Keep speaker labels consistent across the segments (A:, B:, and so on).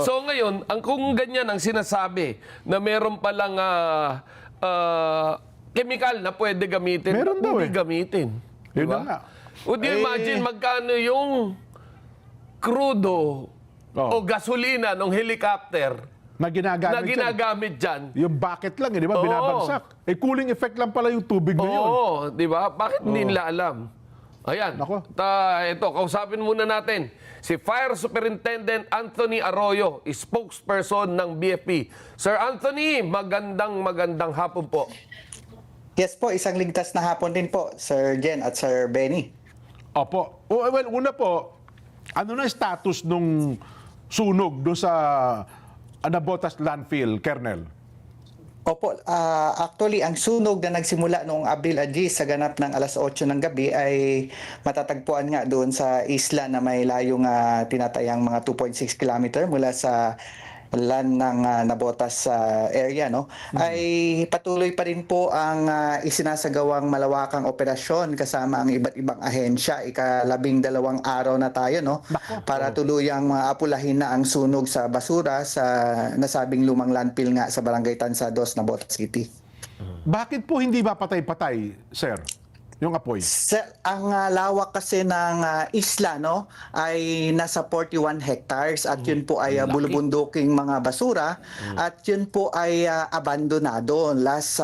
A: So ngayon, kung ganyan ang sinasabi na meron palang chemical na pwede gamitin,
B: Meron daw
A: hindi gamitin.
B: Yun
A: Diba?
B: na nga.
A: Would you imagine magkano yung crudo o gasolina ng helicopter
B: Na
A: na
B: ginagamit
A: ginagamit dyan?
B: Yung bucket lang, di ba? Binabagsak. Cooling effect lang pala yung tubig na yun.
A: Oo, di ba? Bakit hindi nila alam? Ayan.
B: Nako.
A: Ito, kausapin muna natin si Fire Superintendent Anthony Arroyo, spokesperson ng BFP. Sir Anthony, magandang hapon po.
C: Yes po, isang ligtas na hapon din po, Sir Jen at Sir Benny.
B: Opo. Well, una po, ano na status nung sunog doon sa Nabotas landfill, Colonel?
C: Opo, actually ang sunog na nagsimula noong Abril sa ganap ng alas 8 ng gabi ay matatagpuan nga doon sa isla na may layong tinatayang mga 2.6 kilometer mula sa land ng Nabotas area, no? Ay patuloy pa rin po ang isinasagawang malawakang operasyon kasama ang iba't ibang ahensya. Ika-12 araw na tayo, no? Para tuluyang apulahin na ang sunog sa basura sa nasabing lumang landfill nga sa Barangay Tansados, Nabotas City.
B: Bakit po hindi ba patay-patay, sir? Yung apoy?
C: Ang lawak kasi ng isla, no, ay nasa 41 hectares at yun po ay bulubunduking mga basura at yun po ay abandonado last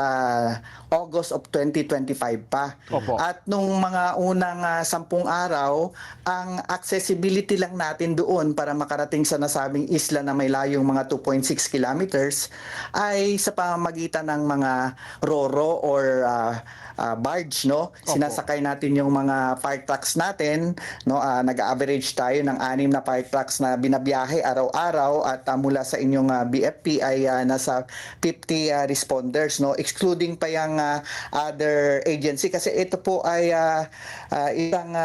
C: August of 2025 pa.
B: Opo.
C: At nung mga unang 10 araw, ang accessibility lang natin doon para makarating sa nasabing isla na may layong mga 2.6 kilometers ay sa pamamagitan ng mga roro or barge, no? Sinasakay natin yung mga fire trucks natin, no? Nag-average tayo ng 6 na fire trucks na binabiyahe araw-araw at mula sa inyong BFP ay nasa 50 responders, no? Excluding pa yung other agency kasi ito po ay isang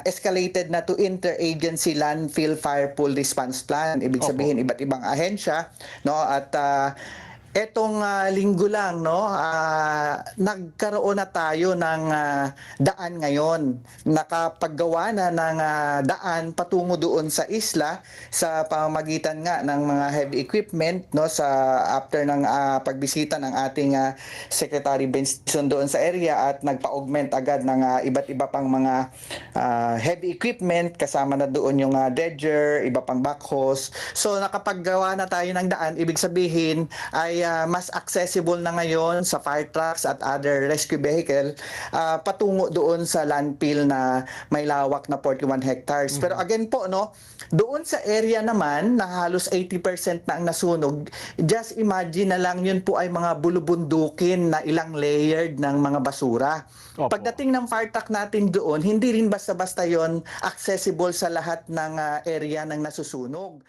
C: escalated na to interagency landfill fire pool response plan. Ibig sabihin iba't ibang ahensya, no? At etong linggo lang, no, nagkaroon na tayo ng daan ngayon. Nakapaggawa na ng daan patungo doon sa isla sa pamamagitan nga ng mga heavy equipment, no, sa after ng pagbisita ng ating Secretary Benson doon sa area at nagpa-augment agad ng iba't iba pang mga heavy equipment kasama na doon yung dredger, iba pang backhoes. So nakapaggawa na tayo ng daan, ibig sabihin ay mas accessible na ngayon sa fire trucks at other rescue vehicle patungo doon sa landfill na may lawak na 41 hectares. Pero again po, no, doon sa area naman na halos 80% na ang nasunog, just imagine na lang yun po ay mga bulubundukin na ilang layered ng mga basura.
B: Opo.
C: Pagdating ng fire truck natin doon, hindi rin basta-basta yon accessible sa lahat ng area ng nasusunog.